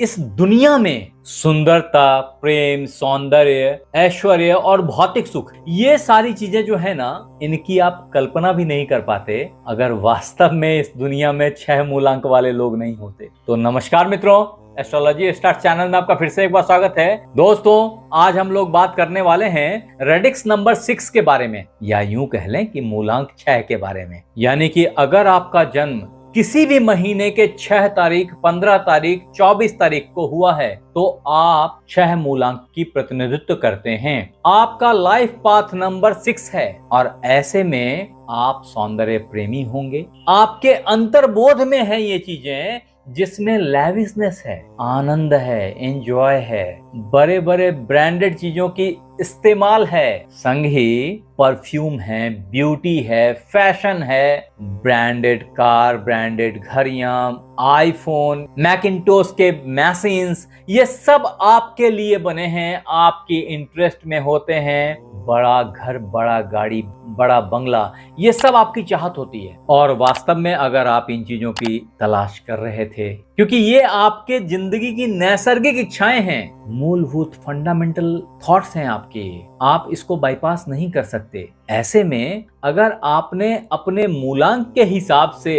इस दुनिया में सुंदरता, प्रेम, सौंदर्य, ऐश्वर्य और भौतिक सुख, ये सारी चीजें जो है ना, इनकी आप कल्पना भी नहीं कर पाते अगर वास्तव में इस दुनिया में 6 मूलांक वाले लोग नहीं होते। तो नमस्कार मित्रों, एस्ट्रोलॉजी स्टार्ट चैनल में आपका फिर से एक बार स्वागत है। दोस्तों, आज हम लोग बात करने वाले हैं रेडिक्स नंबर 6 के बारे में, या यूं कह लें कि मूलांक 6 के बारे में। यानी कि अगर आपका जन्म किसी भी महीने के 6 तारीख, 15 तारीख, 24 तारीख को हुआ है तो आप 6 मूलांक की प्रतिनिधित्व करते हैं। आपका लाइफ पाथ नंबर 6 है और ऐसे में आप सौंदर्य प्रेमी होंगे। आपके अंतर्बोध में है ये चीजें जिसमें लैविशनेस है, आनंद है, एंजॉय है, बड़े बड़े ब्रांडेड चीजों की इस्तेमाल है, संग ही परफ्यूम है, ब्यूटी है, फैशन है, ब्रांडेड कार, ब्रांडेड घड़ियां, आईफोन, मैकिंटोश के मशीन्स, ये सब आपके लिए बने हैं, आपकी इंटरेस्ट में होते हैं। बड़ा घर, बड़ा गाड़ी, बड़ा बंगला, ये सब आपकी चाहत होती है। और वास्तव में अगर आप इन चीजों की तलाश कर रहे थे, क्योंकि ये आपके जिंदगी की नैसर्गिक इच्छाएं हैं, मूलभूत फंडामेंटल थॉट्स हैं आपके, आप इसको बाईपास नहीं कर सकते। ऐसे में अगर आपने अपने मूलांक के हिसाब से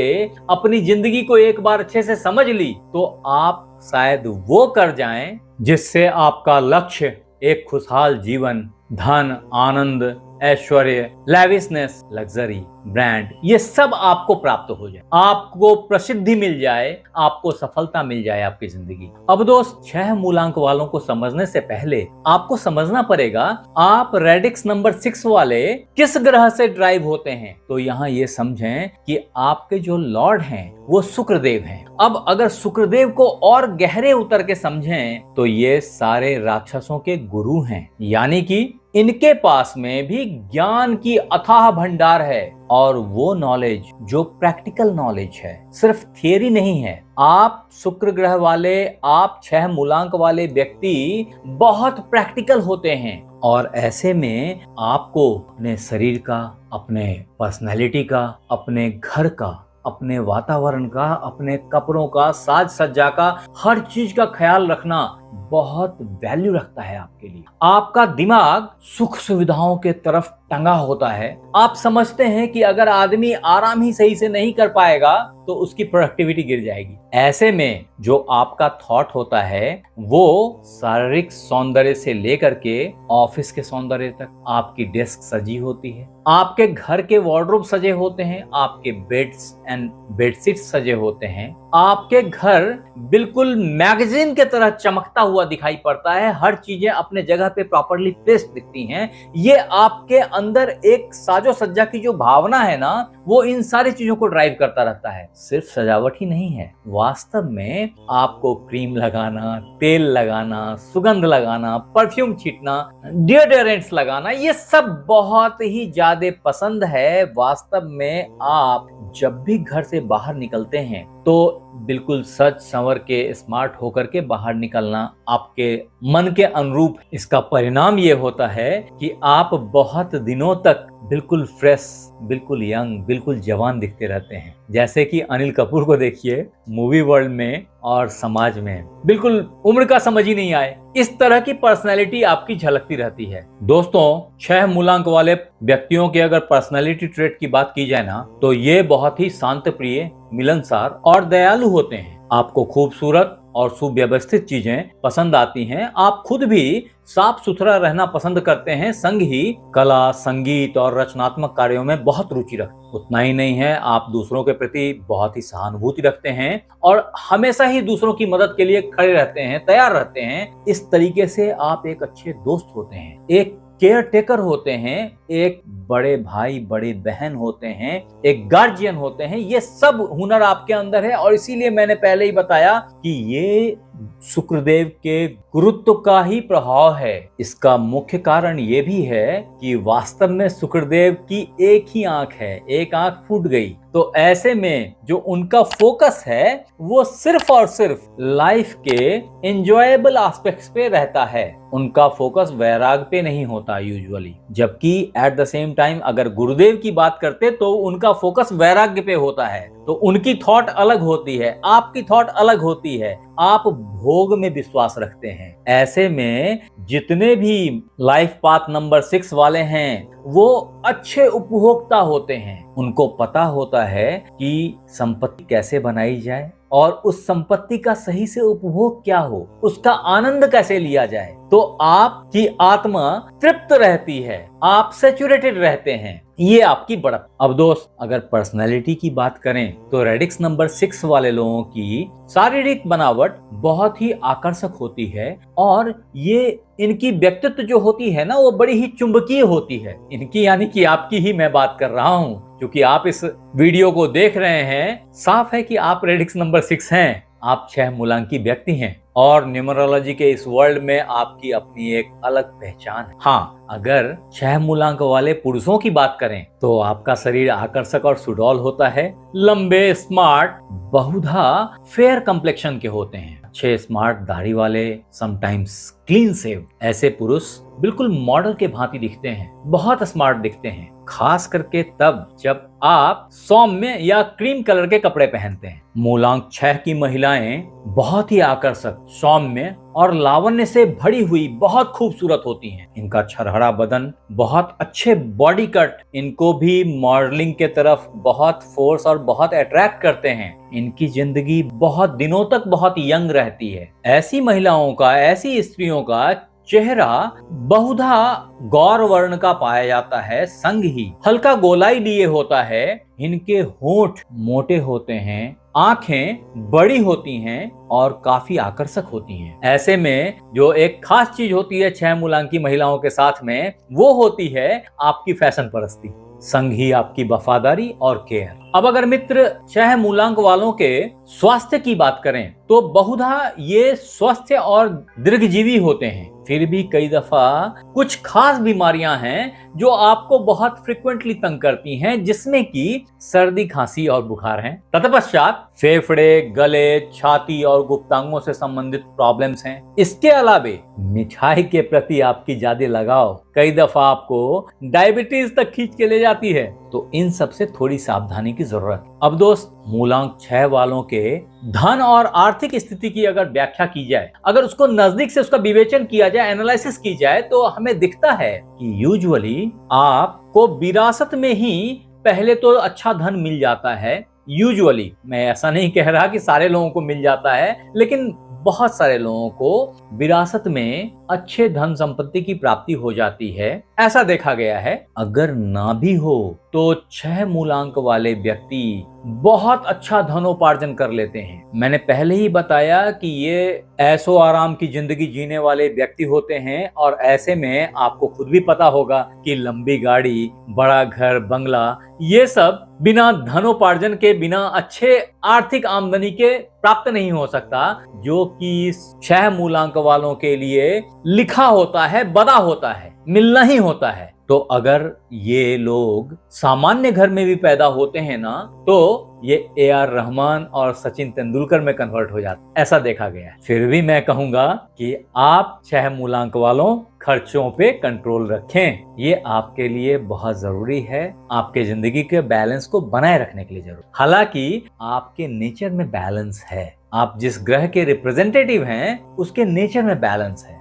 अपनी जिंदगी को एक बार अच्छे से समझ ली तो आप शायद वो कर जाएं जिससे आपका लक्ष्य एक खुशहाल जीवन, धन, आनंद, ऐश्वर्य, लैविशनेस, लग्जरी, ब्रांड, ये सब आपको प्राप्त हो जाए, आपको प्रसिद्धि मिल जाए, आपको सफलता मिल जाए आपकी जिंदगी। अब दोस्त, 6 मूलांक वालों को समझने से पहले आपको समझना पड़ेगा आप रेडिक्स नंबर 6 वाले किस ग्रह से ड्राइव होते हैं। तो यहाँ ये समझें कि आपके जो लॉर्ड हैं वो शुक्रदेव हैं। अब अगर शुक्रदेव को और गहरे उतर के समझें तो ये सारे राक्षसों के गुरु हैं, यानी कि इनके पास में भी ज्ञान की अथाह भंडार है, और वो नॉलेज जो प्रैक्टिकल नॉलेज है, सिर्फ थियरी नहीं है। आप शुक्र ग्रह वाले, आप 6 मूलांक वाले व्यक्ति बहुत प्रैक्टिकल होते हैं, और ऐसे में आपको अपने शरीर का, अपने पर्सनैलिटी का, अपने घर का, अपने वातावरण का, अपने कपड़ों का, साज सज्जा का, हर चीज का ख्याल रखना बहुत वैल्यू रखता है आपके लिए। आपका दिमाग सुख सुविधाओं के तरफ टंगा होता है। आप समझते हैं कि अगर आदमी आराम ही सही से नहीं कर पाएगा तो उसकी प्रोडक्टिविटी गिर जाएगी। ऐसे में जो आपका थॉट होता है वो शारीरिक सौंदर्य से लेकर के ऑफिस के सौंदर्य तक, आपकी डेस्क सजी होती है, आपके घर के वार्डरोब सजे होते हैं, आपके बेड्स एंड बेडशीट्स सजे होते हैं, आपके घर बिल्कुल मैगजीन के तरह चमकता हुआ दिखाई पड़ता है, हर चीजें अपने जगह पे प्रॉपर्ली प्लेस्ड दिखती हैं। ये आपके अंदर एक साजो सज्जा की जो भावना है ना, वो इन सारी चीजों को ड्राइव करता रहता है। सिर्फ सजावट ही नहीं है, वास्तव में आपको क्रीम लगाना, तेल लगाना, सुगंध लगाना, परफ्यूम छींटना, डिओडोरेंट्स लगाना, ये सब बहुत ही ज्यादा पसंद है। वास्तव में आप जब भी घर से बाहर निकलते हैं तो बिल्कुल सज संवर के, स्मार्ट होकर के बाहर निकलना आपके मन के अनुरूप। इसका परिणाम ये होता है कि आप बहुत दिनों तक बिल्कुल फ्रेश, बिल्कुल यंग, बिल्कुल जवान दिखते रहते हैं। जैसे कि अनिल कपूर को देखिए, मूवी वर्ल्ड में और समाज में बिल्कुल उम्र का समझ ही नहीं आए, इस तरह की पर्सनैलिटी आपकी झलकती रहती है। दोस्तों, 6 मूलांक वाले व्यक्तियों के अगर पर्सनैलिटी ट्रेट की बात की जाए ना, तो ये बहुत ही शांत प्रिय, मिलनसार और दयालु होते हैं। आपको खूबसूरत और सुव्यवस्थित चीजें पसंद आती हैं। आप खुद भी साफ सुथरा रहना पसंद करते हैं, संग ही कला, संगीत और रचनात्मक कार्यों में बहुत रुचि रखते हैं। उतना ही नहीं है, आप दूसरों के प्रति बहुत ही सहानुभूति रखते हैं और हमेशा ही दूसरों की मदद के लिए खड़े रहते हैं, तैयार रहते हैं। इस तरीके से आप एक अच्छे दोस्त होते हैं, एक केयर टेकर होते हैं, एक बड़े भाई, बड़ी बहन होते हैं, एक गार्जियन होते हैं। ये सब हुनर आपके अंदर है, और इसीलिए मैंने पहले ही बताया कि ये शुक्रदेव के गुरुत्व का ही प्रभाव है। इसका मुख्य कारण ये भी है कि वास्तव में शुक्रदेव की एक ही आंख है, एक आंख फूट गई, तो ऐसे में जो उनका फोकस है वो सिर्फ और सिर्फ लाइफ के एंजॉयबल एस्पेक्ट्स पे रहता है। उनका फोकस वैराग पे नहीं होता यूजुअली, जबकि एट द सेम टाइम अगर गुरुदेव की बात करते तो उनका फोकस वैराग्य पे होता है। तो उनकी थॉट अलग होती है, आपकी थॉट अलग होती है, आप भोग में विश्वास रखते हैं। ऐसे में जितने भी लाइफ पाथ नंबर 6 वाले हैं वो अच्छे उपभोक्ता होते हैं। उनको पता होता है कि संपत्ति कैसे बनाई जाए और उस संपत्ति का सही से उपभोग क्या हो, उसका आनंद कैसे लिया जाए। तो आपकी आत्मा तृप्त रहती है, आप सैचुरेटेड रहते हैं, ये आपकी बढ़त। अब दोस्त, अगर पर्सनैलिटी की बात करें तो रेडिक्स नंबर 6 वाले लोगों की शारीरिक बनावट बहुत ही आकर्षक होती है और ये इनकी व्यक्तित्व जो होती है ना वो बड़ी ही चुंबकीय होती है। इनकी यानी कि आपकी ही मैं बात कर रहा हूं, क्योंकि आप इस वीडियो को देख रहे हैं, साफ है कि आप रेडिक्स नंबर 6 हैं। आप 6 मूलांकी व्यक्ति हैं और न्यूमरोलॉजी के इस वर्ल्ड में आपकी अपनी एक अलग पहचान है। हाँ, अगर 6 मूलांक वाले पुरुषों की बात करें तो आपका शरीर आकर्षक और सुडौल होता है, लंबे, स्मार्ट, बहुधा फेयर कंप्लेक्शन के होते हैं, अच्छे स्मार्ट दाढ़ी वाले, समटाइम्स क्लीन शेव। ऐसे पुरुष बिल्कुल मॉडल के भांति दिखते हैं, बहुत स्मार्ट दिखते हैं, खास करके तब जब आप सौम्य या क्रीम कलर के कपड़े पहनते हैं। मूलांक 6 की महिलाएं बहुत ही आकर्षक, सौम्य और लावण्य से भरी हुई बहुत खूबसूरत होती हैं। इनका छरहरा बदन, बहुत अच्छे बॉडी कट इनको भी मॉडलिंग के तरफ बहुत फोर्स और बहुत अट्रैक्ट करते हैं। इनकी जिंदगी बहुत दिनों तक बहुत यंग रहती है। ऐसी महिलाओं का, ऐसी स्त्रियों का चेहरा बहुधा गौर वर्ण का पाया जाता है, संग ही हल्का गोलाई लिए होता है। इनके होंठ मोटे होते हैं, आंखें बड़ी होती हैं और काफी आकर्षक होती हैं। ऐसे में जो एक खास चीज होती है 6 मूलांकी महिलाओं के साथ में, वो होती है आपकी फैशन परस्ती, संग ही आपकी वफादारी और केयर। अब अगर मित्र 6 मूलांक वालों के स्वास्थ्य की बात करें तो बहुधा ये स्वस्थ और दीर्घजीवी होते हैं। फिर भी कई दफा कुछ खास बीमारियां हैं जो आपको बहुत फ्रिक्वेंटली तंग करती हैं, जिसमें कि सर्दी, खांसी और बुखार हैं। तत्पश्चात फेफड़े, गले, छाती और गुप्तांगों से संबंधित प्रॉब्लम्स हैं। इसके अलावे मिठाई के प्रति आपकी ज्यादा लगाव कई दफा आपको डायबिटीज तक खींच के ले जाती है, तो इन सब से थोड़ी सावधानी की जरूरत। अब दोस्त, मूलांक 6 वालों के धन और आर्थिक स्थिति की अगर व्याख्या की जाए, अगर उसको नजदीक से उसका विवेचन किया जाए, एनालिसिस की जाए, तो हमें दिखता है कि यूजुअली आपको विरासत में ही पहले तो अच्छा धन मिल जाता है। यूजुअली, मैं ऐसा नहीं कह रहा कि सारे लोगों को मिल जाता है, लेकिन बहुत सारे लोगों को विरासत में अच्छे धन संपत्ति की प्राप्ति हो जाती है, ऐसा देखा गया है। अगर ना भी हो तो 6 मूलांक वाले व्यक्ति बहुत अच्छा धनोपार्जन कर लेते हैं। मैंने पहले ही बताया कि ये ऐशो आराम की जिंदगी जीने वाले व्यक्ति होते हैं और ऐसे में आपको खुद भी पता होगा कि लंबी गाड़ी, बड़ा घर, बंगला, ये सब बिना धनोपार्जन के, बिना अच्छे आर्थिक आमदनी के प्राप्त नहीं हो सकता, जो कि 6 मूलांक वालों के लिए लिखा होता है, बदा होता है, मिलना ही होता है। तो अगर ये लोग सामान्य घर में भी पैदा होते हैं ना, तो ये AR रहमान और सचिन तेंदुलकर में कन्वर्ट हो जाते, ऐसा देखा गया है। फिर भी मैं कहूंगा कि आप 6 मूलांक वालों खर्चों पे कंट्रोल रखें, ये आपके लिए बहुत जरूरी है, आपके जिंदगी के बैलेंस को बनाए रखने के लिए जरूरी। हालांकि आपके नेचर में बैलेंस है, आप जिस ग्रह के रिप्रेजेंटेटिव हैं उसके नेचर में बैलेंस है।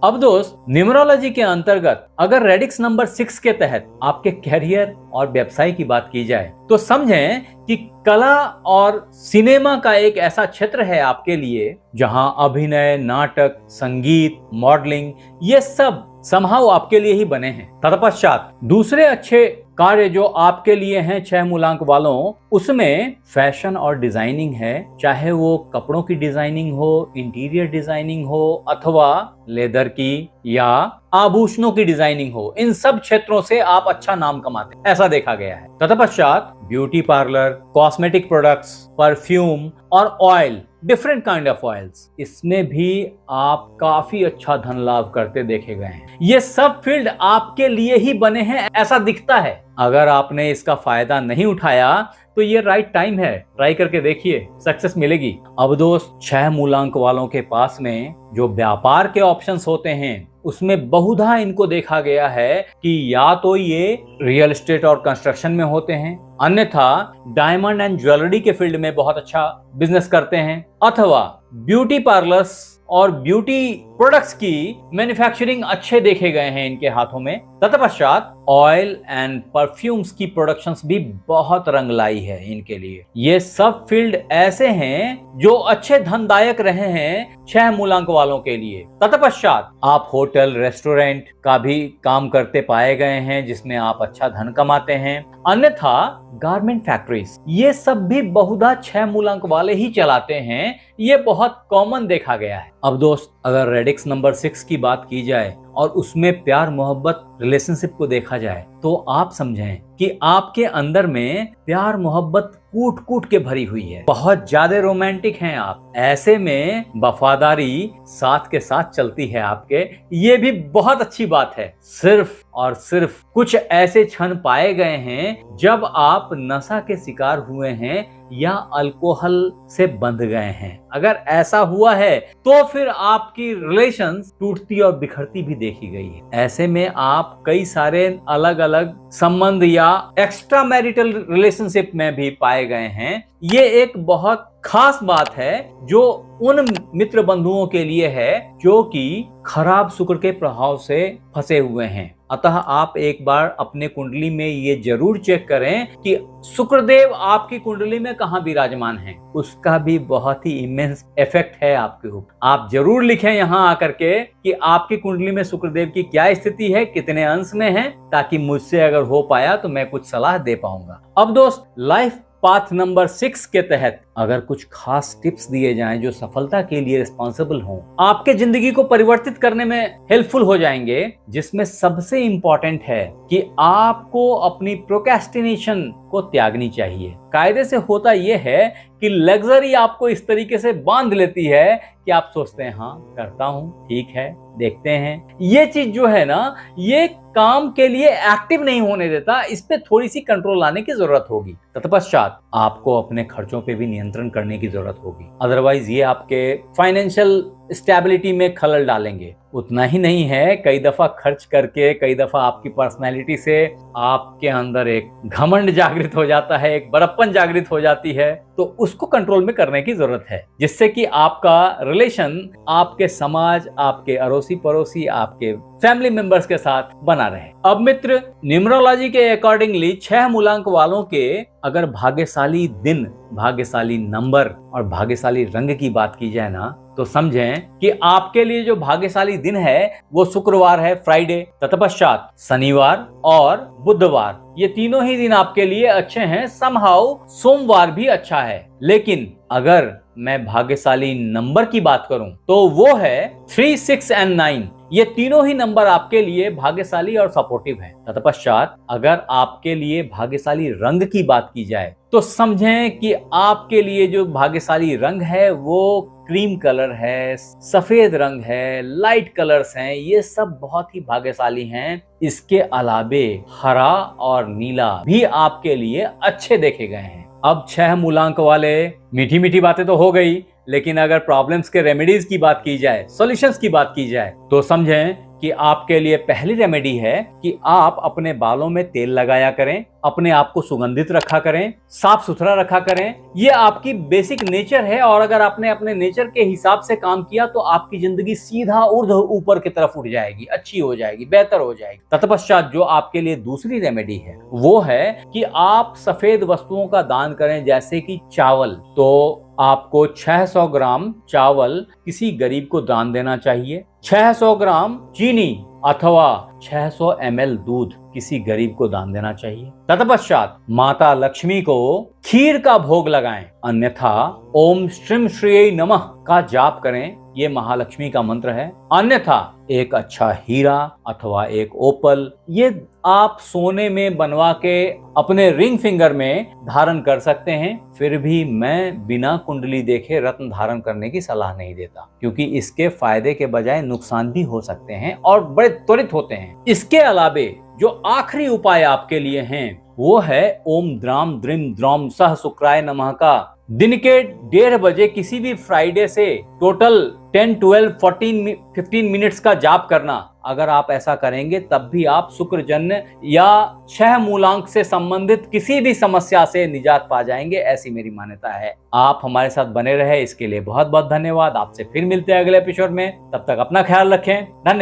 अब दोस्त, न्यूमरोलॉजी के अंतर्गत अगर रेडिक्स नंबर 6 के तहत आपके कैरियर और व्यवसाय की बात की जाए तो समझें कि कला और सिनेमा का एक ऐसा क्षेत्र है आपके लिए जहां अभिनय, नाटक, संगीत, मॉडलिंग, ये सब समहाउ आपके लिए ही बने हैं। तत्पश्चात दूसरे अच्छे कार्य जो आपके लिए हैं 6 मूलांक वालों, उसमें फैशन और डिजाइनिंग है, चाहे वो कपड़ों की डिजाइनिंग हो, इंटीरियर डिजाइनिंग हो, अथवा लेदर की या आभूषणों की डिजाइनिंग हो, इन सब क्षेत्रों से आप अच्छा नाम कमाते हैं, ऐसा देखा गया है। तत्पश्चात beauty parlour, cosmetic products, perfume और oil, different kind of oils, इसमें भी आप काफी अच्छा धन लाभ करते देखे गए हैं। ये सब फील्ड आपके लिए ही बने हैं, ऐसा दिखता है। अगर आपने इसका फायदा नहीं उठाया तो ये राइट टाइम है, ट्राई करके देखिए, सक्सेस मिलेगी। अब दोस्त 6 मूलांक वालों के पास में जो व्यापार के ऑप्शंस होते हैं उसमें बहुधा इनको देखा गया है कि या तो ये रियल एस्टेट और कंस्ट्रक्शन में होते हैं, अन्यथा डायमंड एंड ज्वेलरी के फील्ड में बहुत अच्छा बिजनेस करते हैं, अथवा ब्यूटी पार्लर्स और ब्यूटी प्रोडक्ट्स की मैन्युफैक्चरिंग अच्छे देखे गए हैं इनके हाथों में। तत्पश्चात ऑयल एंड परफ्यूम्स की प्रोडक्शंस भी बहुत रंग लाई है इनके लिए। ये सब फील्ड ऐसे हैं जो अच्छे धनदायक रहे हैं 6 मूलांक वालों के लिए। तत्पश्चात आप होटल रेस्टोरेंट का भी काम करते पाए गए हैं जिसमें आप अच्छा धन कमाते हैं, अन्यथा गारमेंट फैक्ट्रीज, ये सब भी बहुधा 6 मूलांक वाले ही चलाते हैं, ये बहुत कॉमन देखा गया है। अब दोस्त अगर रेडिक्स नंबर 6 की बात की जाए और उसमें प्यार मोहब्बत रिलेशनशिप को देखा जाए तो आप समझें कि आपके अंदर में प्यार मोहब्बत कूट कूट के भरी हुई है, बहुत ज्यादा रोमांटिक हैं आप। ऐसे में वफादारी साथ के साथ चलती है आपके, ये भी बहुत अच्छी बात है। सिर्फ और सिर्फ कुछ ऐसे क्षण पाए गए हैं जब आप नशा के शिकार हुए हैं या अल्कोहल से बंध गए हैं। अगर ऐसा हुआ है तो फिर आपकी रिलेशंस टूटती और बिखरती भी देखी गई है। ऐसे में आप कई सारे अलग अलग संबंध या एक्स्ट्रा मैरिटल रिलेशनशिप में भी पाए गए हैं। ये एक बहुत खास बात है जो उन मित्र बंधुओं के लिए है जो कि खराब शुक्र के प्रभाव से फंसे हुए हैं। अतः आप एक बार अपने कुंडली में ये जरूर चेक करें कि शुक्रदेव आपकी कुंडली में कहाँ विराजमान है, उसका भी बहुत ही इमेंस इफेक्ट है आपके ऊपर। आप जरूर लिखें यहाँ आकर के कि आपकी कुंडली में शुक्रदेव की क्या स्थिति है, कितने अंश में है, ताकि मुझसे अगर हो पाया तो मैं कुछ सलाह दे पाऊंगा। अब दोस्त लाइफ पाथ नंबर 6 के तहत अगर कुछ खास टिप्स दिए जाएं जो सफलता के लिए रिस्पॉन्सिबल हों, आपके जिंदगी को परिवर्तित करने में हेल्पफुल हो जाएंगे, जिसमें सबसे इंपॉर्टेंट है कि आपको अपनी प्रोक्रेस्टिनेशन को त्यागनी चाहिए। कायदे से होता यह है कि लग्जरी आपको इस तरीके से बांध लेती है कि आप सोचते हैं हाँ करता हूं, ठीक है देखते हैं। ये चीज जो है ना, ये काम के लिए एक्टिव नहीं होने देता, इस पे थोड़ी सी कंट्रोल लाने की जरूरत होगी। तत्पश्चात आपको अपने खर्चों पे भी नियंत्रण करने की जरूरत होगी, अदरवाइज ये आपके फाइनेंशियल स्टेबिलिटी में खलल डालेंगे। उतना ही नहीं है, कई दफा खर्च करके, कई दफा आपकी पर्सनैलिटी से आपके अंदर एक घमंड जागृत हो जाता है, एक बड़प्पन जागृत हो जाती है, तो उसको कंट्रोल में करने की जरूरत है, जिससे कि आपका रिलेशन आपके समाज, आपके अड़ोसी पड़ोसी, आपके फैमिली मेंबर्स के साथ बना रहे। अब मित्र, न्यूमरोलॉजी के अकॉर्डिंगली 6 मूलांक वालों के अगर भाग्यशाली दिन, भाग्यशाली नंबर और भाग्यशाली रंग की बात की जाए ना, तो समझें कि आपके लिए जो भाग्यशाली दिन है वो शुक्रवार है, फ्राइडे, तत्पश्चात शनिवार और बुधवार, ये तीनों ही दिन आपके लिए अच्छे हैं। समहाउ सोमवार भी अच्छा है। लेकिन अगर मैं भाग्यशाली नंबर की बात करूं तो वो है 3, 6 एंड 9। ये तीनों ही नंबर आपके लिए भाग्यशाली और सपोर्टिव हैं। तत्पश्चात अगर आपके लिए भाग्यशाली रंग की बात की जाए तो समझें कि आपके लिए जो भाग्यशाली रंग है वो क्रीम कलर है, सफेद रंग है, लाइट कलर्स हैं, ये सब बहुत ही भाग्यशाली हैं। इसके अलावे हरा और नीला भी आपके लिए अच्छे देखे गए हैं। अब 6 मूलांक वाले, मीठी मीठी बातें तो हो गई, लेकिन अगर प्रॉब्लम्स के रेमेडीज की बात की जाए, सॉल्यूशंस की बात की जाए, तो समझें कि आपके लिए पहली रेमेडी है कि आप अपने बालों में तेल लगाया करें, अपने आप को सुगंधित रखा करें, साफ सुथरा रखा करें। ये आपकी बेसिक नेचर है और अगर आपने अपने नेचर के हिसाब से काम किया तो आपकी जिंदगी सीधा ऊर्ध्व ऊपर की तरफ उठ जाएगी, अच्छी हो जाएगी, बेहतर हो जाएगी। तत्पश्चात जो आपके लिए दूसरी रेमेडी है वो है कि आप सफेद वस्तुओं का दान करें, जैसे कि चावल। तो आपको 600 ग्राम चावल किसी गरीब को दान देना चाहिए, 600 ग्राम चीनी अथवा 600 ml दूध किसी गरीब को दान देना चाहिए। तत्पश्चात माता लक्ष्मी को खीर का भोग लगाएं, अन्यथा ओम श्रीम श्री नमः का जाप करें ये महालक्ष्मी का मंत्र है। अन्यथा एक अच्छा हीरा अथवा एक ओपल ये आप सोने में बनवा के अपने रिंग फिंगर में धारण कर सकते हैं। फिर भी मैं बिना कुंडली देखे रत्न धारण करने की सलाह नहीं देता, क्योंकि इसके फायदे के बजाय नुकसान भी हो सकते हैं और बड़े त्वरित होते हैं। इसके अलावे जो आखिरी उपाय आपके लिए हैं वो है ओम द्राम द्रिम द्रौम सह शुक्राय नमः का दिन के 1:30 बजे किसी भी फ्राइडे से टोटल 10, 12, 14, 15 मिनट्स का जाप करना। अगर आप ऐसा करेंगे तब भी आप शुक्रजन्य या छह मूलांक से संबंधित किसी भी समस्या से निजात पा जाएंगे, ऐसी मेरी मान्यता है। आप हमारे साथ बने रहे इसके लिए बहुत बहुत धन्यवाद। आपसे फिर मिलते हैं अगले एपिसोड में, तब तक अपना ख्याल रखें। धन्यवाद।